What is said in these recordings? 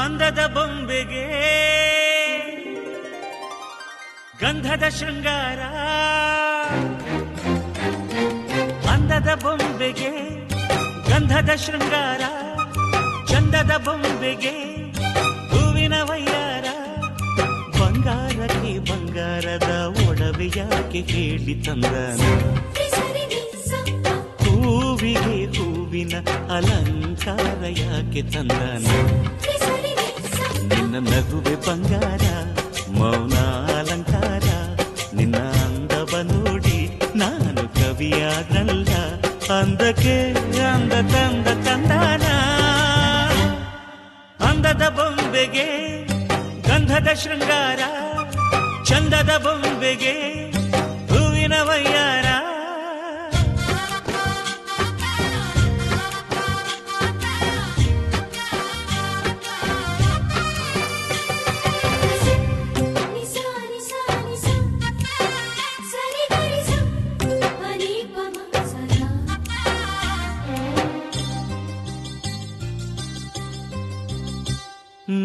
ಅಂದದ ಬೊಂಬೆಗೆ ಗಂಧದ ಶೃಂಗಾರ, ಅಂದದ ಬೊಂಬೆಗೆ ಗಂಧದ ಶೃಂಗಾರ, ಚಂದದ ಬೊಂಬೆಗೆ ಹೂವಿನ ವಯ್ಯಾರ. ಬಂಗಾರಕ್ಕೆ ಬಂಗಾರದ ಒಡವೆ ಯಾಕೆ ಹೇಳಿ ತಂದನ, ಹೂವಿಗೆ ಹೂವಿನ ಅಲಂಕಾರ ಯಾಕೆ ತಂದನ. ನಿನ್ನ ನಗುವೆ ಬಂಗಾರ, ಮೌನ ಅಲಂಕಾರ, ನಿನ್ನ ಅಂದವ ನೋಡಿ ನಾನು ಕವಿಯಾದಲ್ಲ. ಅಂದಕ್ಕೆ ಅಂದ ತಂದ ತಂದಾನ, ಅಂದದ ಬೊಂಬೆಗೆ ಗಂಧದ ಶೃಂಗಾರ, ಚಂದದ ಬೊಂಬೆಗೆ ಹೂವಿನ ವಯ್ಯಾರ.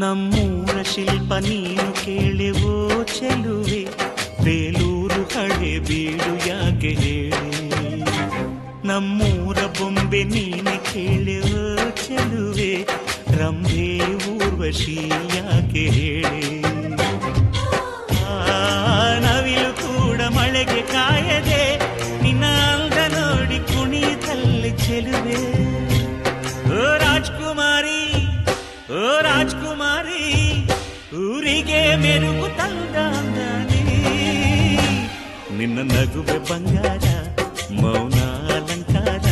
ನಮ್ಮೂರ ಶಿಲ್ಪ ನೀನು ಕೇಳೆವೋ ಚೆಲುವೆ, ಬೇಲೂರು ಹಳೆ ಬೀಡು ಯಾಕೆ ಹೇಳಿ. ನಮ್ಮೂರ ಬೊಂಬೆ ನೀನೆ ಕೇಳೆವೋ ಚೆಲುವೆ, ರಂಭೆ ಊರ್ವಶಿ ಯಾಕೆ ಹೇಳಿ. ನವಿಲು ಕೂಡ ಮಳೆಗೆ ಕಾಯದೆ ನಿನ್ನ ಅಂದ ನೋಡಿ ಕುಣಿತಲ್ಲಿ ಚೆಲುವೆ. ಓ ರಾಜ್ಕುಮಾರಿ, ಓ ರಾಜ್ಕುಮಾರಿ, ಊರಿಗೆ ಮೆರುಗು ತಂದಾನಿ. ನಿನ್ನ ನಗುವೆ ಬಂಗಾರ, ಮೌನ ಅಲಂಕಾರ,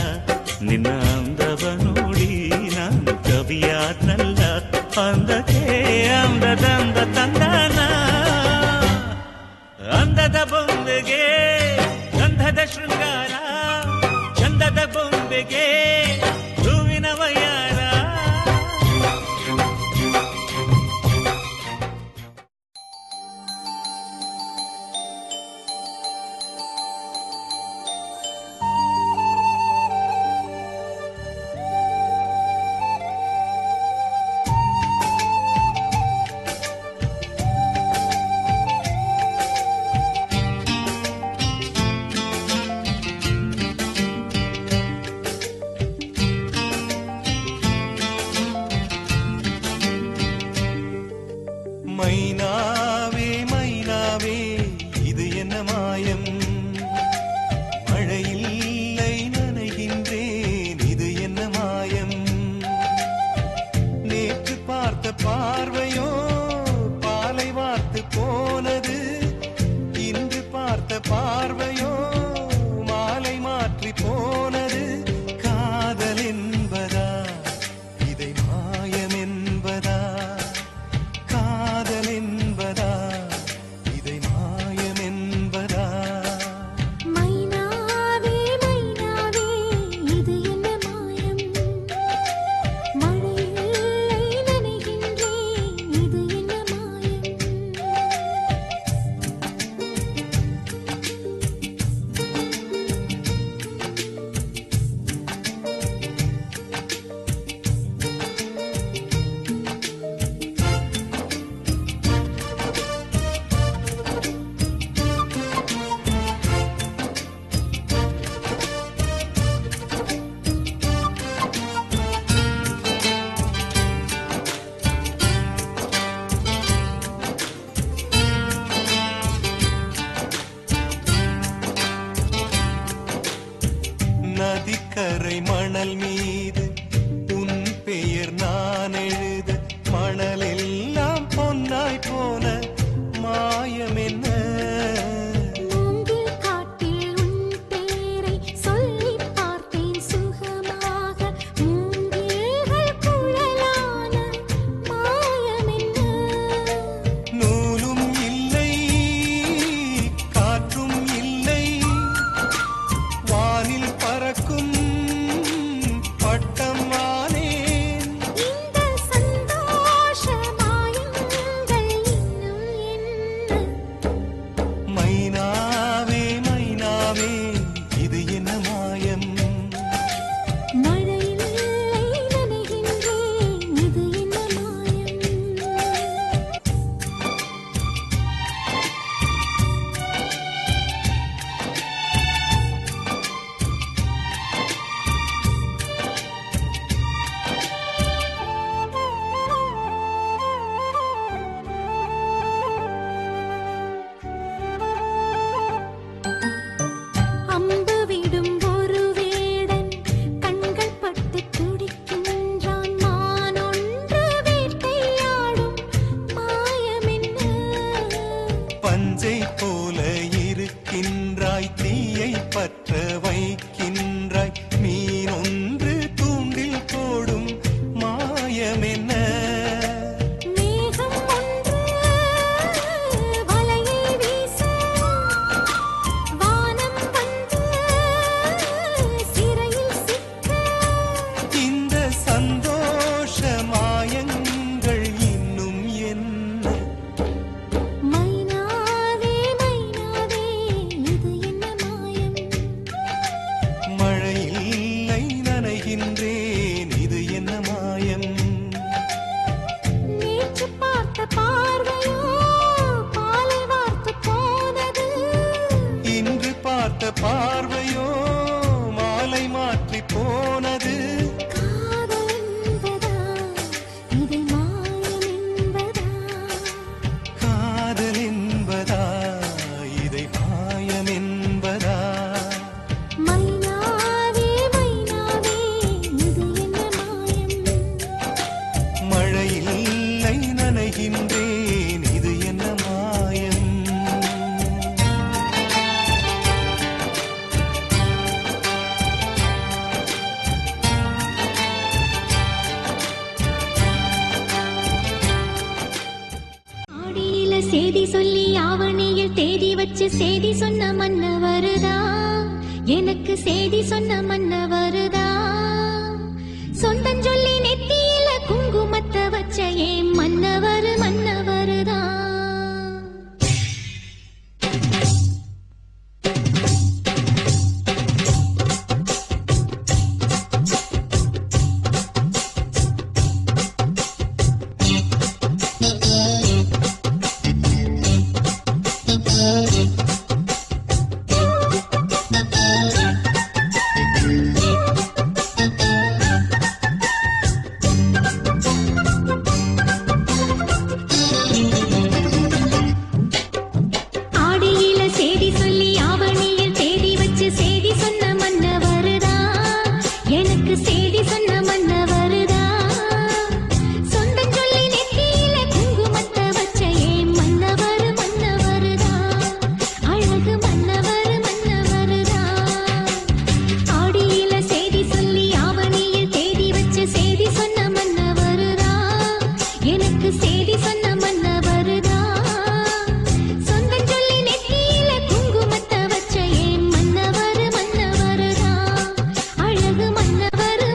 ನಿನ್ನ ಅಂದವ ನೋಡಿ ನಾನು ಕವಿಯಾದ್ನಲ್ಲ. ಅಂದಕ್ಕೆ ಅಂದದಂದ ತಂದಾನ, ಅಂದದ ಬೊಂಬೆಗೆ ಗಂಧದ ಶೃಂಗಾರ, ಚಂದದ ಬೊಂಬೆಗೆ ಹೂವಿನ ವಯ್ಯಾರ. மைனாவே மைனாவே இது என்ன மாயம், மழையில்லை நனைகின்றேன் இது என்ன மாயம். நேற்று பார்த்த பார்வையோ பாலை வார்த்து போனது, இன்று பார்த்த பார்வையோ மாலை மாற்றி போனது. காதல் என்பதா இதை மாயம் என்பதா, காதல் என்பதா இதை மாயம் என்பதா. மைனாவே மைனாவே இது என்ன மாயம், மழையில்லை நனைகின்றேன் இது என்ன மாயம். நதிக்கரை மணல் மீது உன் பெயர் நான் எழுத, மணலெல்லாம் பொன்னாய் போன மாயம் என்ன. மூங்கில் காட்டில் உன் பேரை சொல்லிப் பார்த்தேன் சுகமாக, மூங்கில்கள் குழலான மாயம் என்ன. நூலும் இல்லை காற்றும் இல்லை, வானில் பறக்கும் பட்டம் வானேன். இந்த சேதி சொல்லி ஆவணியில் தேதி வச்சு சேதி சொன்ன மன்னவருதா எனக்கு சேதி சொன்ன மன்னவருதா சொந்தம் சொல்லி நெத்தியில குங்குமத்தை வச்ச ஏன் மன்னவரு மன்னவருதா மன்னவரு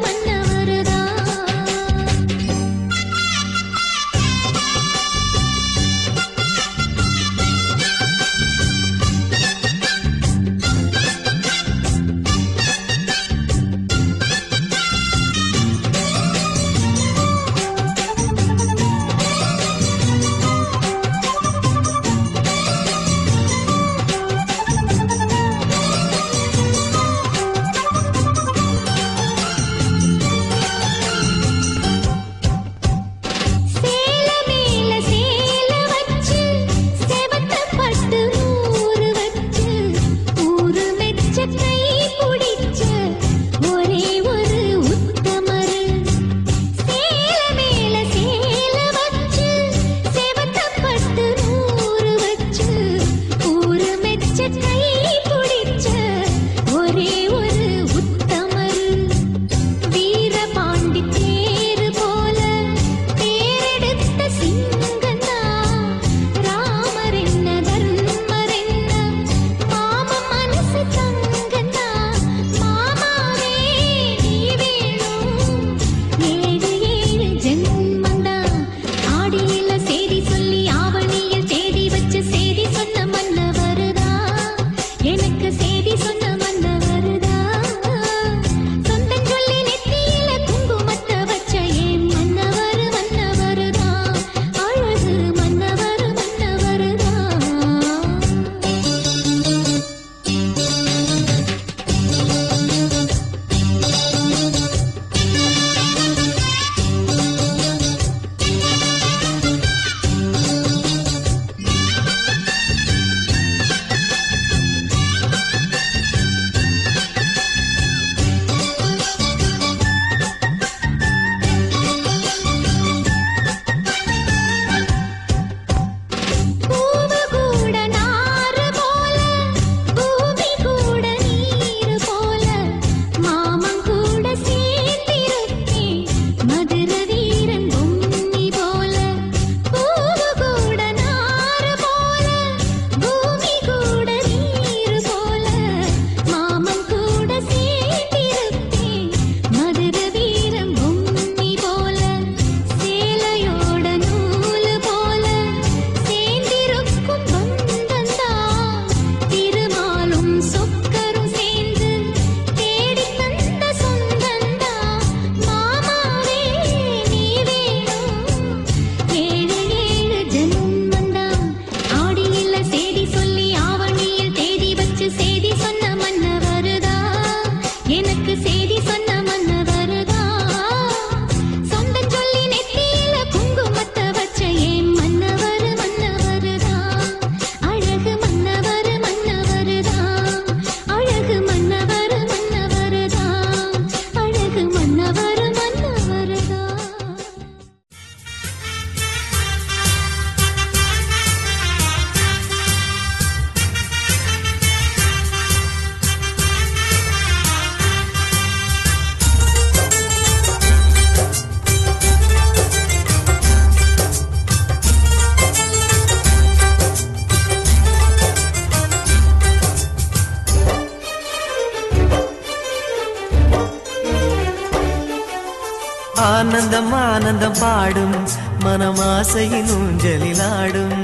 ஆனந்தம் ஆனந்தம் பாடும் மனமாசையின் ஊஞ்சலிலாடும்.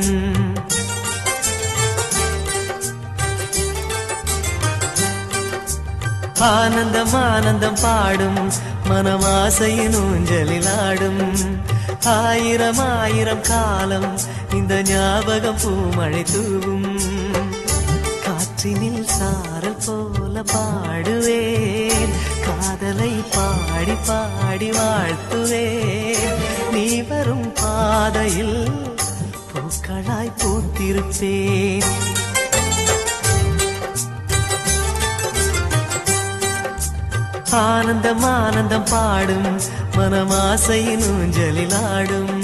ஆனந்தம் ஆனந்தம் பாடும் மனமாசையின் ஊஞ்சலிலாடும். ஆயிரம் ஆயிரம் காலம் இந்த ஞாபகம் பூமழை தூவும். காற்றினில் சாரல் போல பாடுவேன், காதலை பாடி பாடி வாழ்த்துவேன். நீ வரும் பாதையில் பூக்களாய் பூத்திருப்பேன். ஆனந்தம் ஆனந்தம் பாடும் மனமாசையின் ஊஞ்சலிலாடும்.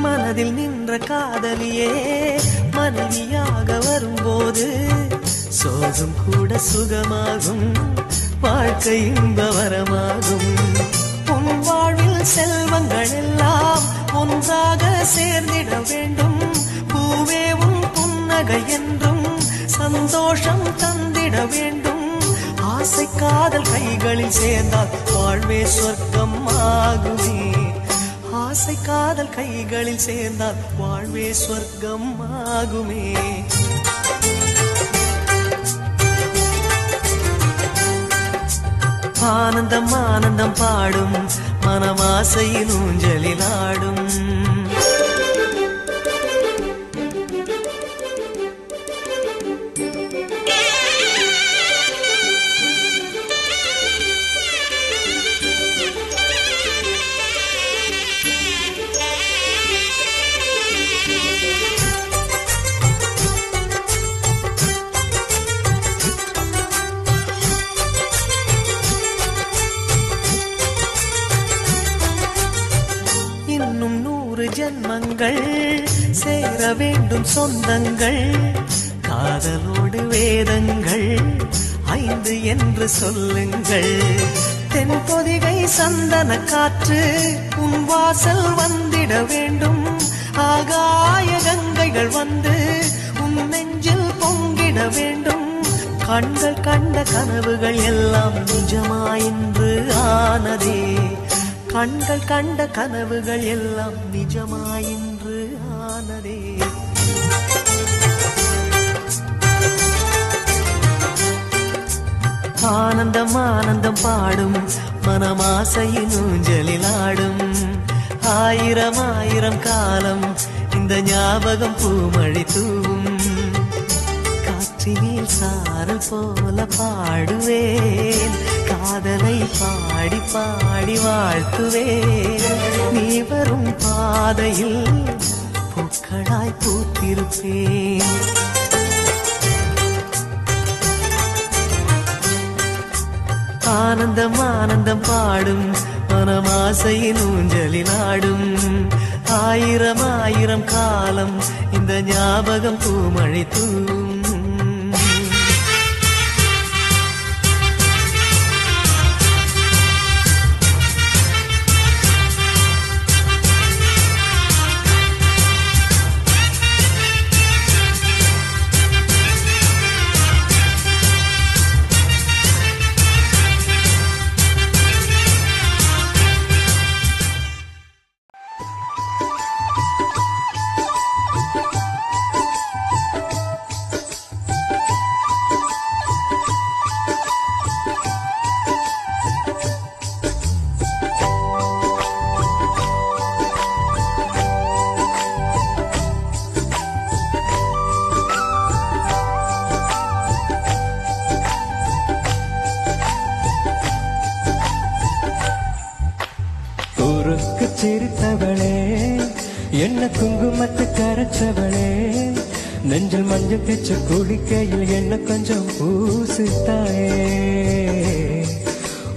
மனதில் நின்ற காதலியே மனைவியாக வரும்போது சோகம் கூட சுகமாகும், வாழ்க்கை இன்பவரமாகும். உன் வாழ்வில் செல்வங்கள் எல்லாம் ஒன்றாக சேர்ந்திட வேண்டும். பூவே உன் புன்னகை என்றும் சந்தோஷம் தந்திட வேண்டும். ஆசை காதல் கைகளில் சேர்ந்தால் வாழ்வே சொர்க்கம் ஆகுமே. ஆசை காதல் கைகளில் சேர்ந்தால் வாழ்வே சொர்க்கம் ஆகுமே. ஆனந்தம் ஆனந்தம் பாடும் மனமாசையின் ஊஞ்சலிலாடும். ஜன்மங்கள் சேர வேண்டும் சொந்தங்கள், காதலோடு வேதங்கள் 5 என்று சொல்லுங்கள். தென்பொதிகை சந்தன காற்று உன் வாசல் வந்திட வேண்டும். ஆகாய கங்கைகள் வந்து உன் நெஞ்சில் பொங்கிட வேண்டும். கண்கள் கண்ட கனவுகள் எல்லாம் நிஜமாயின்று ஆனதே. கண்கள் கண்ட கனவுகள் எல்லாம் நிஜமாயின்று ஆனதே. ஆனந்தம் ஆனந்தம் பாடும் மனமாசையின் ஊஞ்சலிலாடும். ஆயிரம் ஆயிரம் காலம் இந்த ஞாபகம் பூமழை தூவும். காற்றினில் சாரல் போல பாடுவேன், காதலை பாடி பாடி வாழ்த்துவேன். நீ வரும் பாதையில் பூக்களாய் பூத்திருப்பேன். ஆனந்தம் ஆனந்தம் பாடும் மனமாசையின் ஊஞ்சலிலாடும். ஆயிரம் ஆயிரம் காலம் இந்த ஞாபகம் பூமழை தூவும். என்ன குங்குமத்தை கரைச்சவளே நெஞ்சில் மஞ்சள் தேச்சு குளிக்கையில் என்ன கொஞ்சம் பூசு தாயே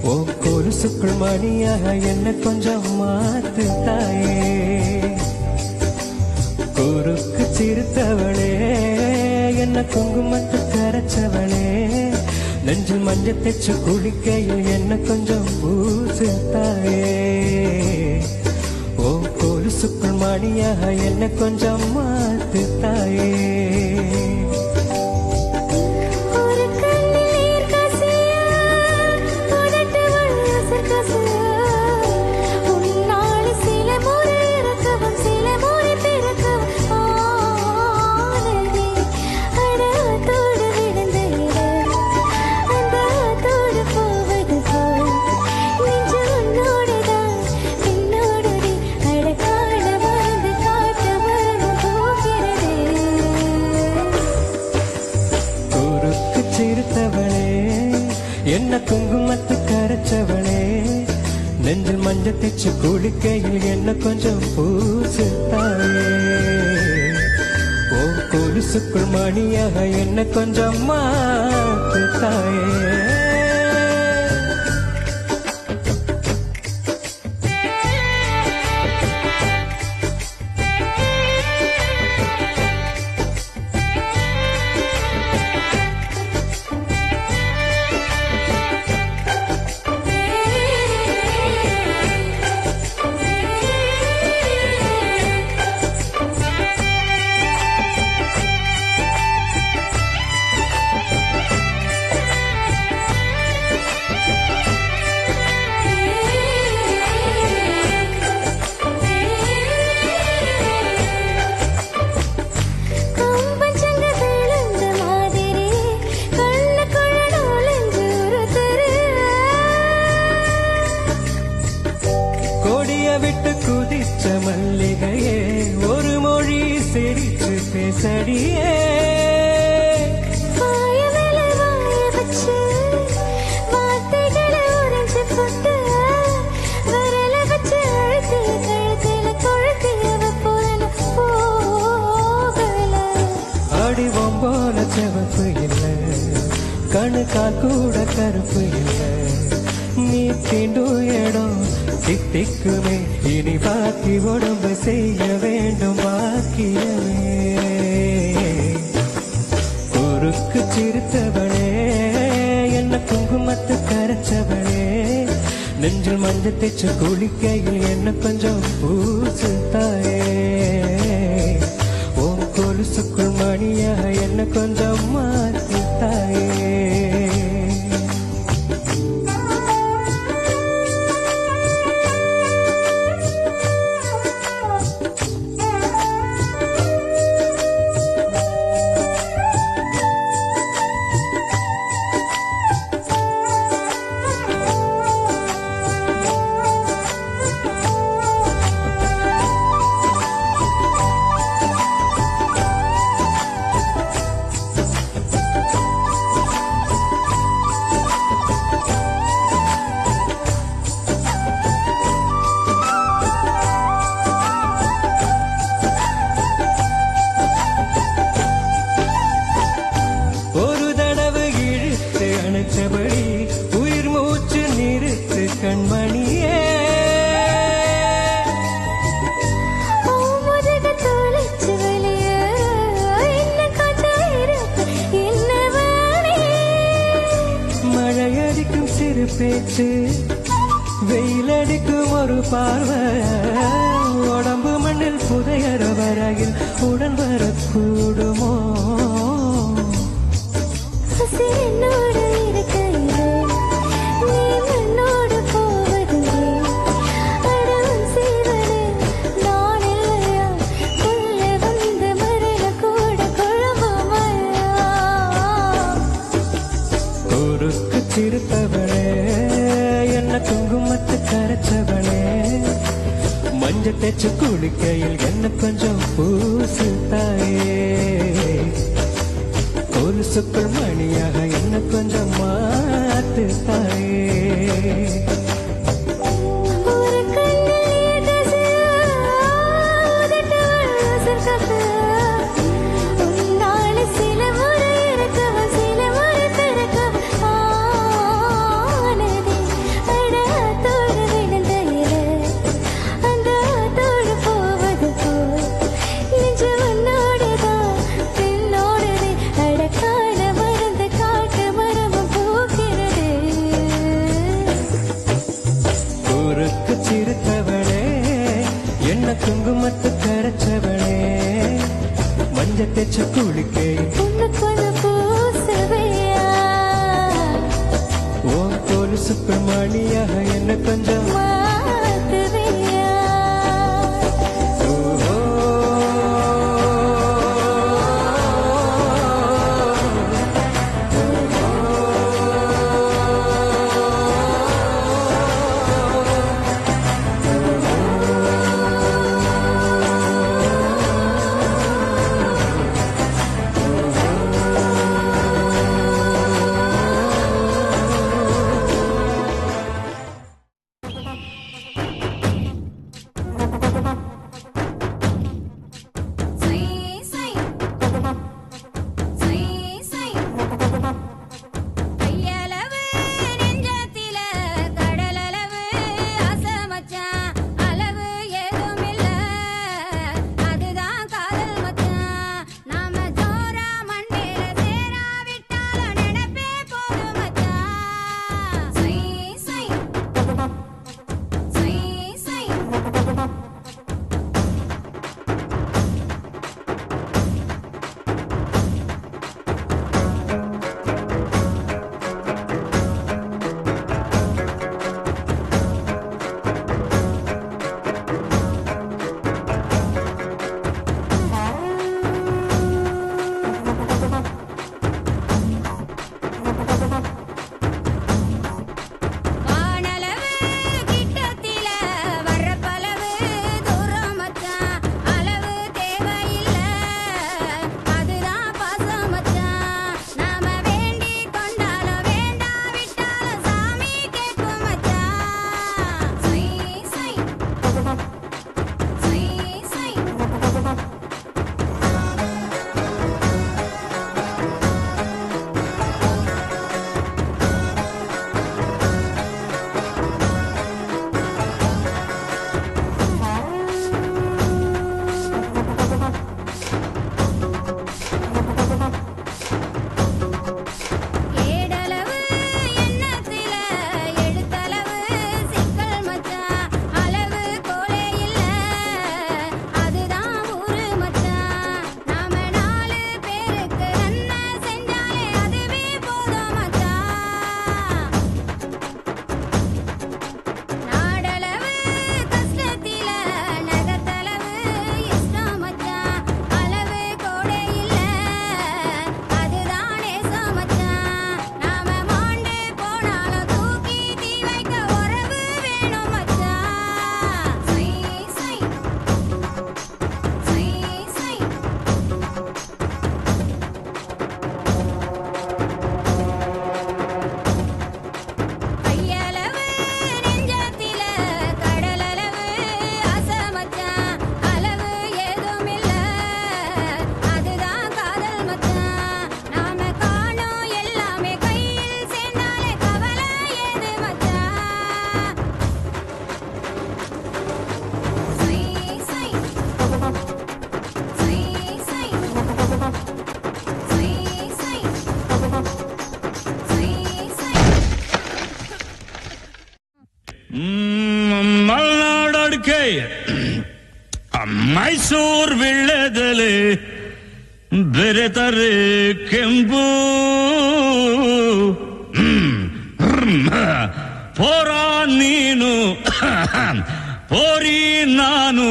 ஓ கொலுசுக்குள் மணியாக என்ன கொஞ்சம் மாத்து தாயே குறுக்கு சிரித்தவளே என்ன குங்குமத்தை கரைச்சவளே நெஞ்சில் மஞ்சள் தேச்சு குளிக்கையில் என்ன கொஞ்சம் பூசு தாயே ஓ கொலுசுக்குள் மணியாக என்ன கொஞ்சம் மாத்து தாயே என்ன குங்குமத்தை கரைச்சவளே நெஞ்சில் மஞ்சள் தேச்சு குளிக்கையில் என்ன கொஞ்சம் பூசு தாயே ஓ கொலுசுக்குள் மணியாக என்ன கொஞ்சம் மாத்து தாயே விட்டு குதிச்ச மல்லிகையே ஒரு மொழி சிரிச்சு பேசடியே அடிவம் போல செவப்பு இல்லை கணுக்கால் கூட கருப்பு இல்லை நீ தீண்டும் இடம் திக்குமே இனி பாக்கி உடம்பு செய்ய வேண்டும் பாக்கியமே குறுக்கு சிரித்தவளே என்ன குங்குமத்தை கரைச்சவளே நெஞ்சில் மஞ்சள் தேச்சு குளிக்கையில் என்ன கொஞ்சம் பூசு தாயே ஓ கொலுசுக்குள் மணியாக என்ன கொஞ்சம் மாத்து தாயே உயிர் மூச்சு நிறுத்து கண்மணியே மழையடிக்கும் சிறு பேச்சு வெயிலடிக்கும் ஒரு பார்வை உடம்பு மண்ணில் புதையற வரையில் உடன் வரக்கூடுமோ சிரித்தவளே என்ன குங்குமத்தை கரைச்சவளே மஞ்சள் தேச்சு குளிக்கையில் என்ன கொஞ்சம் பூசு தாயே கொலுசுக்குள் மணியாக என்ன கொஞ்சம் மாத்து தாயே ஒரு கண்ணில் நெஞ்ச தெச்ச குளிக்கே பொண்ணுக்கு பூசவையா ஓ போலி சுப்பிரமணியாக என்ன கொஞ்சம் மாத்துவையா ಮಲ್ನಾಡಕ್ಕೆ ಮೈಸೂರು ವಿಳ್ಳೆದೆಲೆ ಬೆರೆತರೆ ಕೆಂಪು ಪೋರ ನೀನು ಪೋರಿ ನಾನು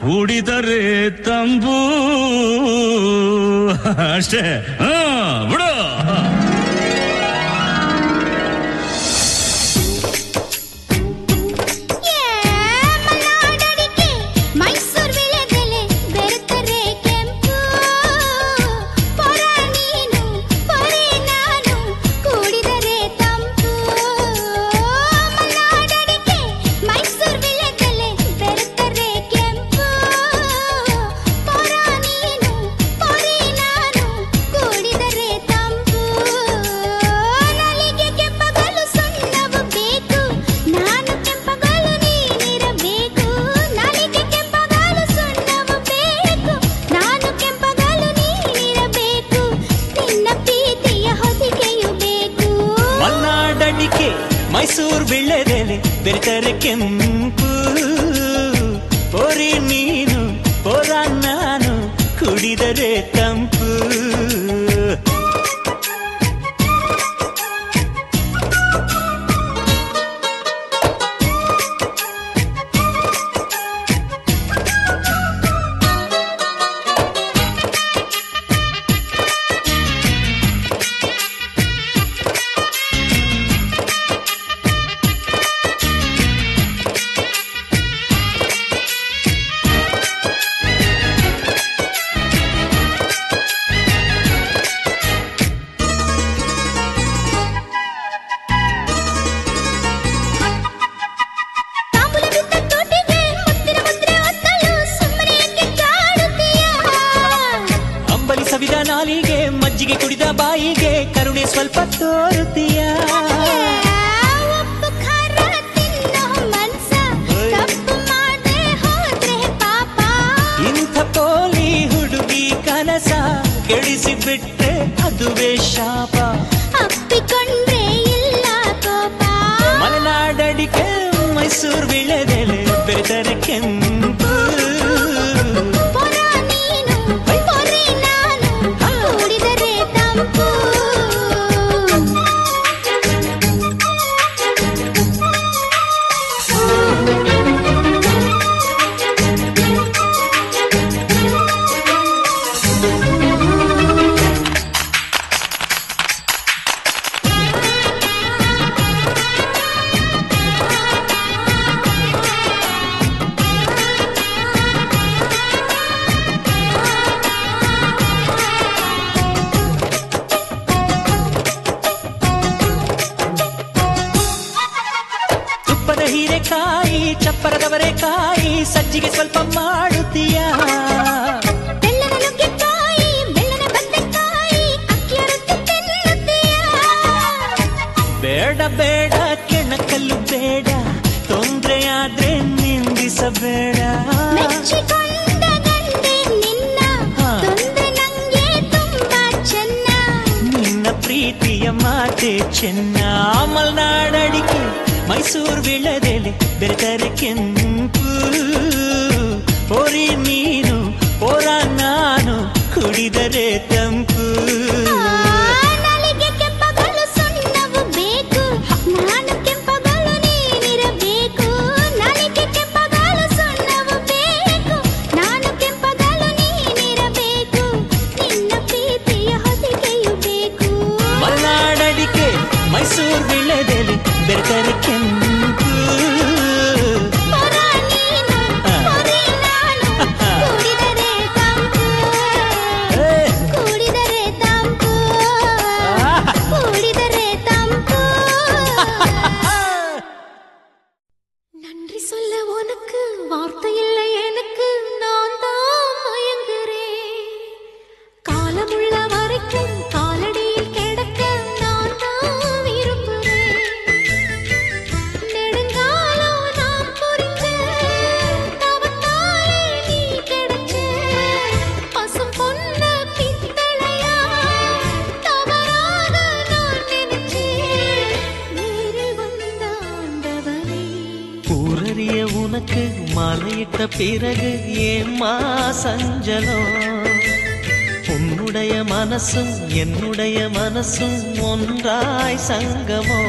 ಕುಡಿದರೆ ತಂಬು ಅಷ್ಟೇ ಬಿಡು. ಮೈಸೂರು ವಿಳ್ಳೆದೆಲೆ ಬೆರೆತರೆ ಕೆಂಪು ಪೋರಿ ನೀನು ಪೋರ ನಾನು ಕುಡಿದರೆ ತಂಪು. ಸವಿದ ನಾಲಿಗೆ ಮಜ್ಜಿಗೆ ಕುಡಿದ ಬಾಯಿಗೆ ಕರುಣೆ ಸ್ವಲ್ಪ ತೋರುತ್ತೀಯ. ಇಂಥ ಪೋಲಿ ಹುಡುಗಿ ಕನಸ ಕೆಡಿಸಿ ಬಿಟ್ರೆ ಅದುವೇ ಶಾಪ. ಅಪ್ಪಿಕೊಂಡ್ರೆ ಇಲ್ಲ ಕೋಪ. ಮಲೆನಾಡಡಿಕೆ ಮೈಸೂರು ವಿಳೆದೆಲೆ ಬೆರೆತರೆ ಕೆಂಪು. ಹೀರೆಕಾಯಿ ಚಪ್ಪರದವರೆಕಾಯಿ ಸಜ್ಜಿಗೆ ಸ್ವಲ್ಪ ಮಾಡುತ್ತೀಯ. ಬೆಲ್ಲದ ನುಗ್ಗೆಕಾಯಿ ಬೆಲ್ಲದ ಬದನೆಕಾಯಿ ಅಕ್ಕಿಯ ರೊಟ್ಟಿ ತಿನ್ನುತ್ತೀಯ. ಬೇಡ ಬೇಡ ಕೆಣಕಲ್ಲು ಬೇಡ, ತೊಂದ್ರೆಯಾದ್ರೆ ನಿಂದಿಸಬೇಡ. ಮೆಚ್ಚಿಕೊಂಡ ಗಂಡೆ ನಿನ್ನ ತೊಂದ್ರೆ ನಂಗೆ ತುಂಬಾ ಚೆನ್ನ. ನಿನ್ನ ಪ್ರೀತಿಯ ಮಾತೆ ಚೆನ್ನ. ಮಲೆನಾಡಡಿಕೆ ಮೈಸೂರು ವಿಳೆದೆಲೆ ಬೆರೆತರೆ ಕೆಂಪು. ಓರಿ ನೀನು ಓರ ನಾನು ಕುಡಿದರೆ ತಂಪು. ನಾಲಿಗೆ ಕೆಂಪಗಳು ಸುಣ್ಣವು ಬೇಕು, ನಾನು ಕೆಂಪಗಳು ನೀನಿರಬೇಕು. ನಾಲಿಗೆ ಕೆಂಪಗಳು ಸುಣ್ಣವು ಬೇಕು, ನಾನು ಕೆಂಪಗಳು ನೀನಿರಬೇಕು. ನಿನ್ನ ಪ್ರೀತಿಯ ಹೊದಿಕೆಯು ಬೇಕು. ಮಲೆನಾಡಡಿಕೆ ಮೈಸೂರು ವಿಳೆದೆಲೆ ಬೆರೆತರೆ ಕೆಂಪು. ಹೊರ ನೀನು ಹೊರೆ ನಾನು ಕುಡಿದರೆ ತಂಪು. ಕುಡಿದರೆ ತಂಪು. ಕುಡಿದರೆ ತಂಪು. நன்றி சொல்ல உனக்கு வார்த்தை இல்லை எனக்கு, நான் தான் மயங்குறேன். காலமுள்ள வரைக்கும் காலடியில் கிடக்க நான் தான் விரும்புறேன். நெடுங்காலம் நான் புரிஞ்ச தவத்தாலே நீ கிடைச்ச பசும் பொன்ன பித்தளையா தவறாக நான் நினைச்சேன். நேரில் வந்த ஆண்டவனே. ஊரறிய உனக்கு மாலையிட்ட பிறகு ஏம்மா சஞ்சலம்? உன்னுடைய மனசும் என்னுடைய மனசும் ஒன்றாய் சங்கமோ?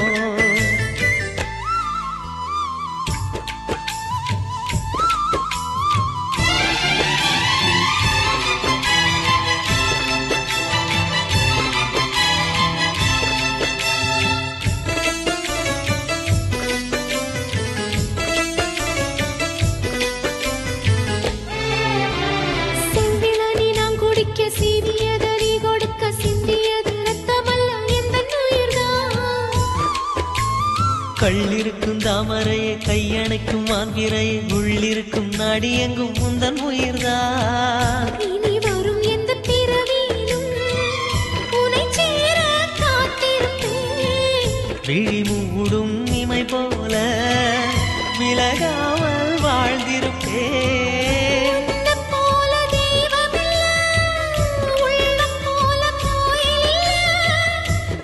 செம்பிளனி நான் குடிக்க சீனியத நீ கொடுக்க சிந்தியது ரத்தமல்ல எந்தன் உயிர்தான். கள்ளிருக்கும் தாமரையை கையணைக்கும் மான்கிரையை உள்ளிருக்கும் நாடி எங்கும் உந்தன் உயிர்தான். இனி வரும் எந்த பிறவியிலும் உனை சேர காத்திருப்பேன். விழி மூடும் இமை போல விலகாமல் வாழ்ந்திருப்பேன். உன்னைப் போல தெய்வமில்ல, உள்ளம் போல கோயிலில்ல.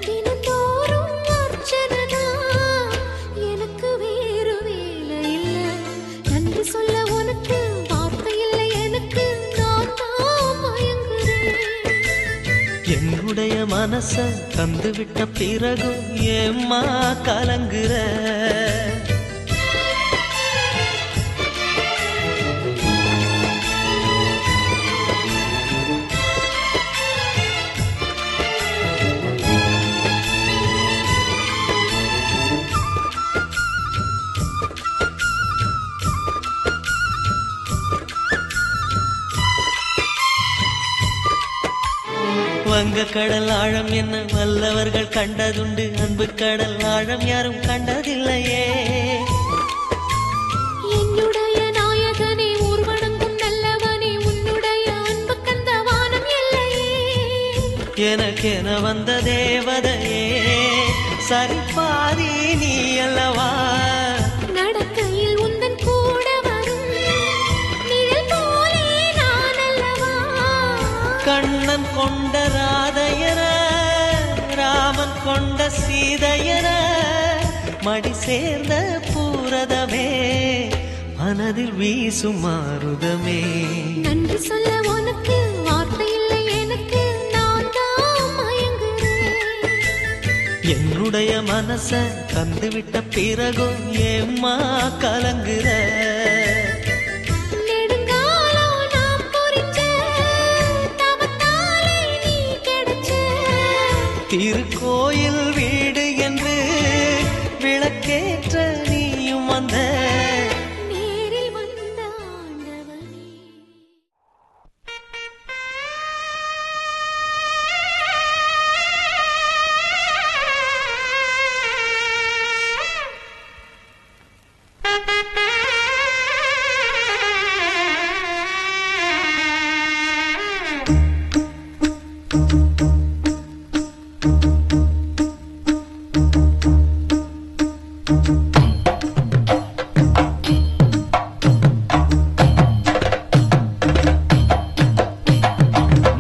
தினந்தோறும் அர்ச்சனைதான், எனக்கு வேறு வேலை இல்ல. நன்றி சொல்ல உனக்கு வார்த்தை இல்லை எனக்கு, மனச தந்து விட்ட பிறகும் ஏம்மா கலங்குற வங்க கடல் ஆழம் என்ன வல்லவர்கள் கண்டதுண்டு அன்பு கடல் ஆழம் யாரும் கண்டதில்லையே என்னுடைய நாயகனே ஊர்வனங்கும் நல்லவனே உன்னுடைய அன்பு கந்த வானம் இல்லையே எனக்கென வந்த தேவதையே சரிபாதி நீ அல்லவா நடக்கையில் உந்தன் கூட வரும் நிழல் போலே நான் அல்லவா கண்ணன் கொண்ட ராதையர ராமன் கொண்ட சீதையர மடி சேர்ந்த பூரதமே மனதில் வீசும் மாருதமே நன்றி சொல்ல உனக்கு வார்த்தை இல்லை எனக்கு நான் தான் மயங்குறேன் என்னுடைய மனச தந்துவிட்ட பிறகும் ஏம்மா கலங்குற நெடுங்காலம் நாம் பொறிச்ச தவத்தாலே நீ கிடைச்ச திருக்கோயில் வீடு என்று விளக்கேற்ற நீயும் வந்த நேரில் வந்த ஆண்டவனே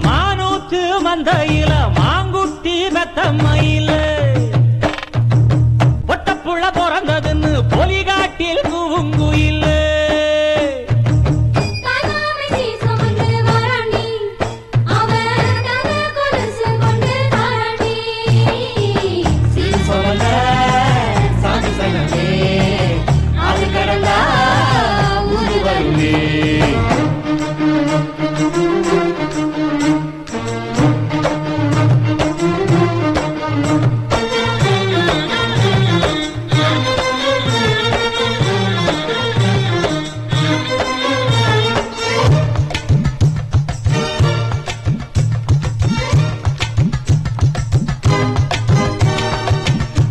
மானூத்து மந்தையில மாங்குட்டி மெத்தம்மையில ஒட்டப்புள்ள பிறந்ததுன்னு பொலிகாட்டில் கூவுங்குயில தானாமச்சி சுமந்து வராண்டி அவன் தங்க கொலுசு கொண்டு தாராண்டி சாமி சனமே அது கடந்தா ஊரு வருமே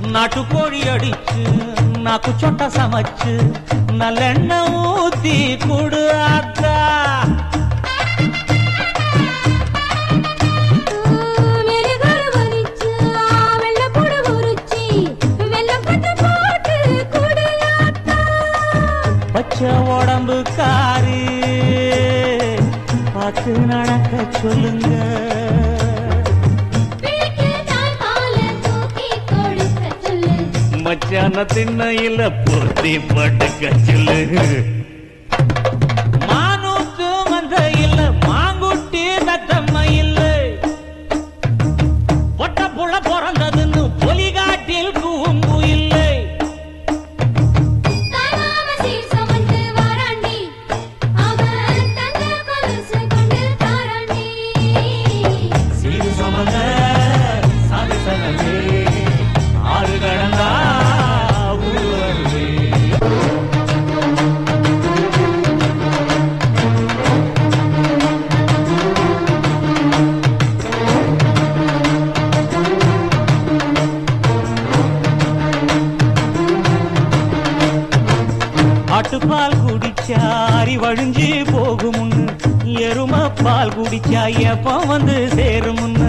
நாட்டுக்கோழி அடிச்சு நாக்கு சொட்ட சமைச்சு நல்லெண்ணெய் ஊத்தி குடு ஆத்தா மெழுகுற வலிச்சு வெள்ளப்பூடு உரிச்சி வெள்ளப்பட்டு போட்டு குடியாத்தா பச்சை உடம்பு காரி பார்த்து நடக்க சொல்லுங்க பிள்ளைக்கு தாய் பாலை தூக்கி கொடுக்க சொல்லு மச்சான திண்ணையில பொருத்தி படுக்க சொல்லு மானூத்து மந்தையில் மாங்குட்டி மெத்தம்மையில் ஒட்டப்புள்ள பிறந்ததுன்னு பொலிகாட்டில் கூவுங்குயில்லை தானாமச்சி சுமந்து வராண்டி அவன் தங்க கொலுசு கொண்டு தாராண்டி சீரு சுமந்த சாமி சனமே ஆறு கடந்தா ஊரு வருமே ஆட்டுப்பால் குடிச்சா அரி வழிஞ்சு போகுமுன்னு எரும பால் குடிச்சா எப்ப வந்து சேருமுன்னு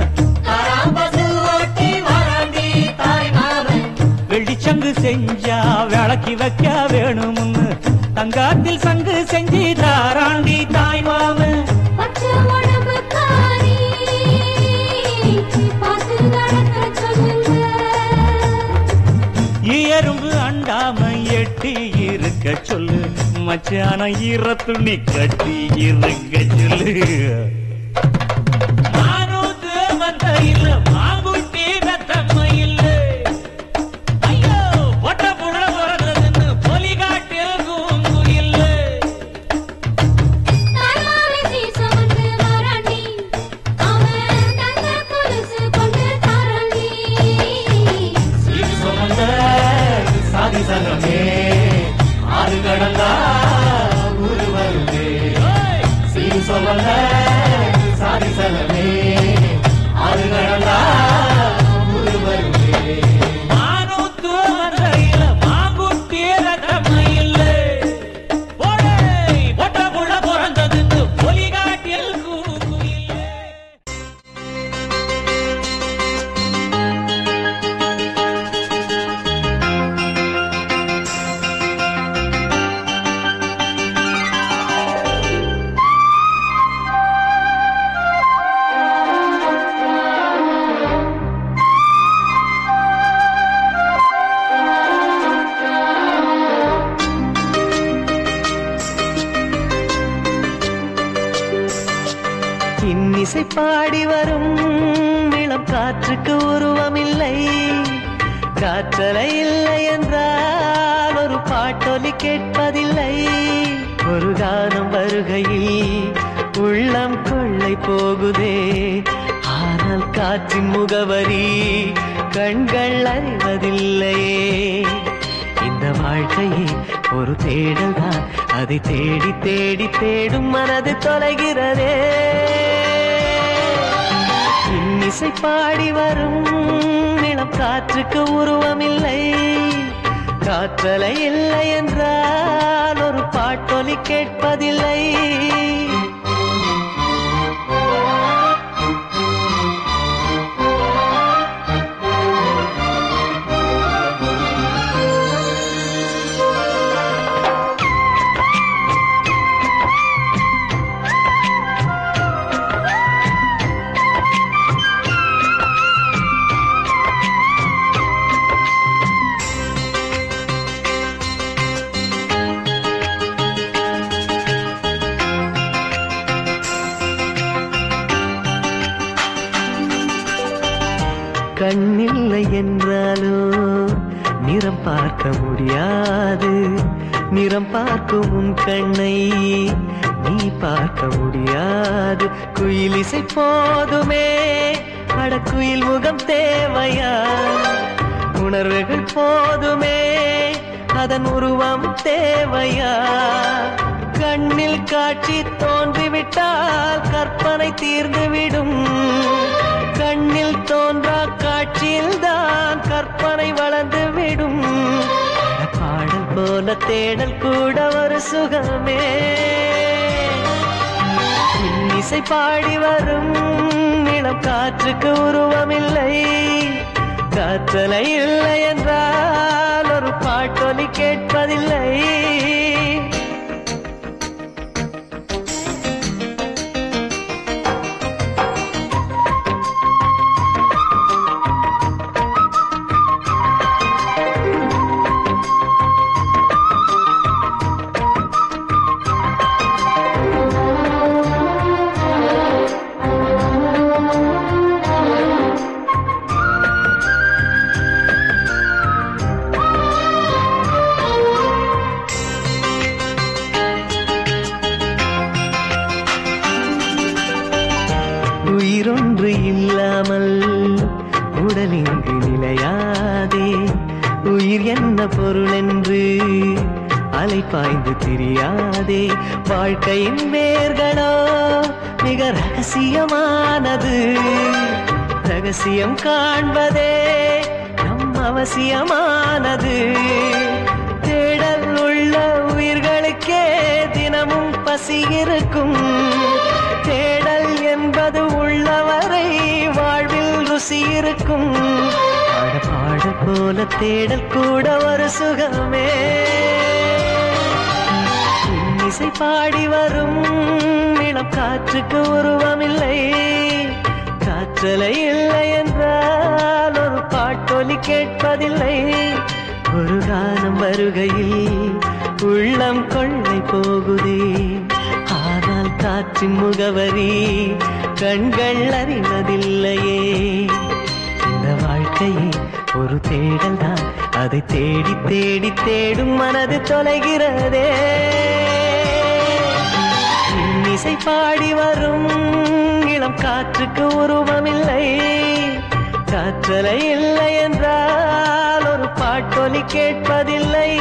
வெள்ளிச்சங்கு செஞ்சா விளக்கி வைக்க வேணுமுன்னு தங்காத்தில் சங்கு செஞ்சு தாராண்டி தாய் மாமன் பச்சை உடம்பு காரி பார்த்து நடக்க சொல்லுங்க எறும்பு அண்டாம எட்டி இருக்க சொல்லு மச்சான ஈர துணி கட்டி இருக்க சொல்லு மானூத்து மந்தையில் மாங்குட்டி சாதிசலமே ஆறு கடலா ஒருவருமே மானூத்து மதுரையில மாங்குட்டி ரத்தமையில் ஒட்ட புள்ள பிறந்ததுக்கு பொலிகாட்டில் கூக்குயிலே. இன்னிசை பாடி வரும் இளம் காற்றுக்கு உருவமில்லை, காற்றலை இல்லை என்றால் ஒரு பாட்டொலி கேட்பதில்லை. ஒரு கானம் வருகையில் உள்ளம் கொள்ளை போகுதே, ஆனால் காற்றின் முகவரி கண்கள் அறிவதில்லையே. இந்த வாழ்க்கையே ஒரு தேடல் தான், அதை தேடி தேடி தேடும் மனது தொலைகிறதே. இன்னிசை பாடி வரும் இளம் காற்றுக்கு உருவமில்லை, காற்றலை இல்லை என்றால் ஒரு பாட்டொலி கேட்பதில்லை. கண்ணில்லை என்றாலோ நிறம் பார்க்க முடியாது, நிறம் பார்க்கும் உன் கண்ணை நீ பார்க்க முடியாது. குயிலிசை போதுமே, படக்குயில் முகம் தேவையா? உணர்வுகள் போதுமே, அதன் உருவம் தேவையா? கண்ணில் காட்சி தோன்றிவிட்டால் கற்பனை தீர்ந்துவிடும், கண்ணில் தோன்றா காட்சியில் தான் கற்பனை வளர்ந்து விடும். பாடல் போல தேடல் கூட ஒரு சுகமே. இன்னிசை பாடி வரும் இளம் காற்றுக்கு உருவமில்லை, காற்றலை இல்லை என்றால் ஒரு பாட்டொலி கேட்பதில்லை. உயிரொன்று இல்லாமல் உடல் இங்கு நிலையாதே, உயிர் என்ன பொருள் என்று அலைப்பாய்ந்து தெரியாதே. வாழ்க்கையின் வேர்களோ மிக ரகசியமானது, ரகசியம் காண்பதே நம் அவசியமானது. தேடல் உள்ள உயிர்களுக்கே தினமும் பசி இருக்கும், தேடல் என்பது உள்ளவரை வாழ்வில் ருசி இருக்கும். பாடல் போல தேடல் கூட ஒரு சுகமே. இன்னிசை பாடி வரும் இளம் காற்றுக்கு உருவமில்லை, காற்றலை இல்லை என்றால் ஒரு பாட்டொலி கேட்பதில்லை. ஒரு கானம் வருகையில் உள்ளம் கொள்ளை போகுதே, ஆனால் காற்றின் முகவரி கண்கள் அறிவதில்லையே. இந்த வாழ்க்கையே ஒரு தேடல் தான், அதை தேடி தேடி தேடும் மனது தொலைகிறதே. இன்னிசை பாடி வரும் இளம் காற்றுக்கு உருவமில்லை, காற்றலை இல்லை என்றால் ஒரு பாட்டொலி கேட்பதில்லை.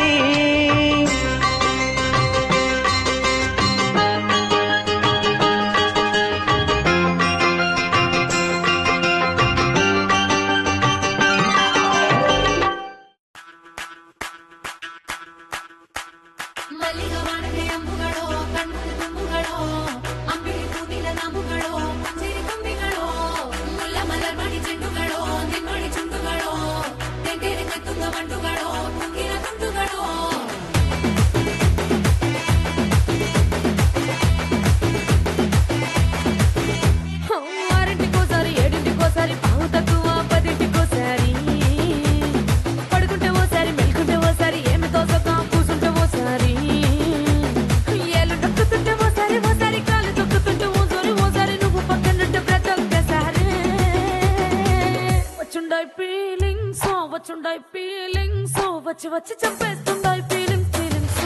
వచ్చుండాయి ఫీలింగ్స్ వచ్చి వచ్చి చంపేస్తుండాయి ఫీలింగ్స్ ఫీలింగ్స్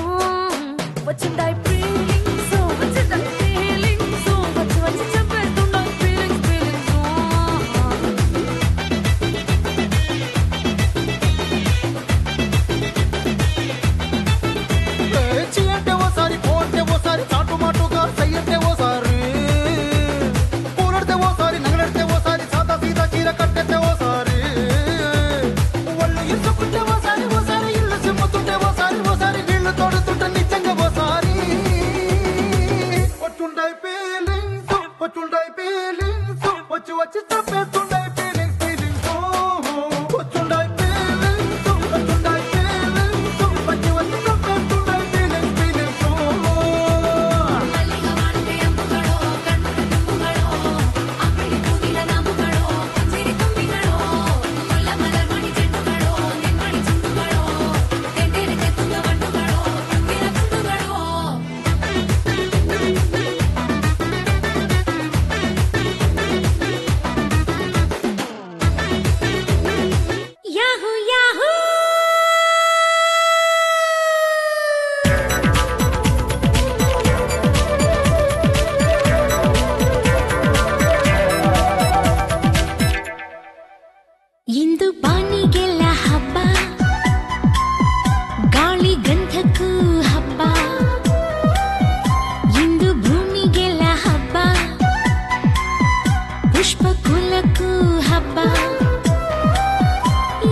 వచ్చుండాయి ఫీలింగ్స్ వచ్చుండాయి ఫీలింగ్స్ వచ్చి వచ్చి చంపేస్తుండాయి ఫీలింగ్స్ ఫీలింగ్స్ చీయంటే ఓసారి కోంటే ఓసారి చాటు మాటుగా సయ్యంటే ఓసారి కూలడితే ఓసారి నగలడితే ఓసారి సాదా సీదా చీర కట్టెతే ఓసారి ఒళ్ళు ఇసుకుంటే ఓసారి ఓసారి ఇల్లు సిమ్ముతుంటే ఓసారి ఓసారి నీళ్లు తోడుతుంటే నిజంగా ఓసారి వచ్చుండాయి ఫీలింగ్స్ వచ్చి వచ్చి చంపేస్తుండాయి ఫీలింగ్స్ ఫీలింగ్స్ వచ్చుండాయి ఫీలింగ్స్ వచ్చుండాయి ఫీలింగ్స్ వచ్చి వచ్చి చంపేస్తుండాయి ఫీలింగ్స్ ఫీలింగ్స్ మల్లిగా వాడితే అంబుగడో కన్నుల తుంబుగడో అంబిలి పూదిల నాముగడో పంజిరి తుంబిగడో ముల్ల మలర్మణి చెట్టుగడో నిమ్మడి చుట్టుగడో తెంటేరి తెత్తుంగ వట్టుగడో తుంగిల తుండుగడో యాహూ యాహూ ಇಂದು ಬಾನಿಗೆಲ್ಲ ಹಬ್ಬ ಗಾಳಿ ಗಂಧಕ್ಕೂ ಹಬ್ಬ ಇಂದು ಭೂಮಿಗೆಲ್ಲ ಹಬ್ಬ ಪುಷ್ಪ ಕುಲಕ್ಕೂ ಹಬ್ಬ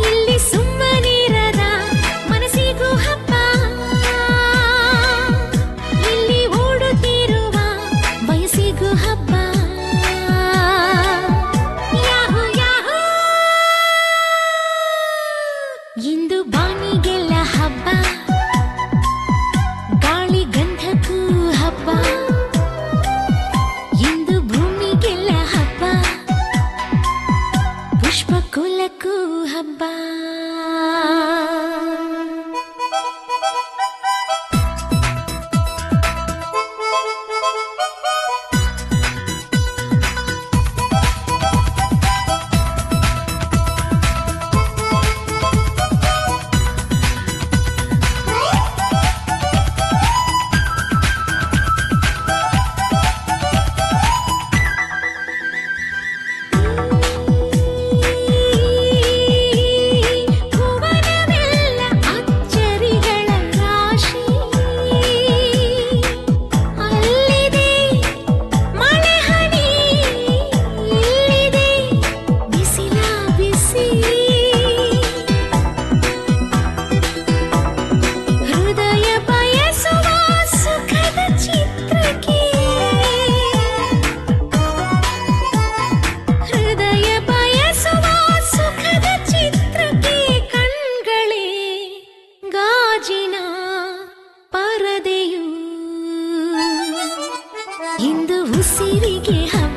ಇಲ್ಲಿ ಸುಮ್ಮನಿರದ ಮನಸ್ಸಿಗೂ ಹಬ್ಬ ಇಲ್ಲಿ ಓಡುತ್ತಿರುವ ವಯಸ್ಸಿಗೂ ಹಬ್ಬ ಯಾಹೂ ಯಾಹೂ ಇಂದು ಬಾನಿಗೆಲ್ಲ ಹಬ್ಬ ಗಾಳಿ ಗಂಧಕ್ಕೂ ಹಬ್ಬ ಇಂದು ಭೂಮಿಗೆಲ್ಲ ಹಬ್ಬ ಪುಷ್ಪ ಕುಲಕ್ಕೂ ಹಬ್ಬ ಭುವನವೆಲ್ಲ ಅಚ್ಚರಿಗಳ ರಾಶಿ ಅಲ್ಲಿದೆ ಮಳೆ ಹನಿ ಇಲ್ಲಿದೆ ಬಿಸಿಲ ಬಿಸಿ ಹೃದಯ ಬಯಸುವ ಸುಖದ ಚಿತ್ರಕ್ಕೆ ಹೃದಯ ಬಯಸುವ ಸುಖದ ಚಿತ್ರಕ್ಕೆ ಕಣ್ಗಳೇ ಗಾಜಿನ ಪರದೆಯು ಇಂದು ಉಸಿರಿಗೆ ಹಬ್ಬ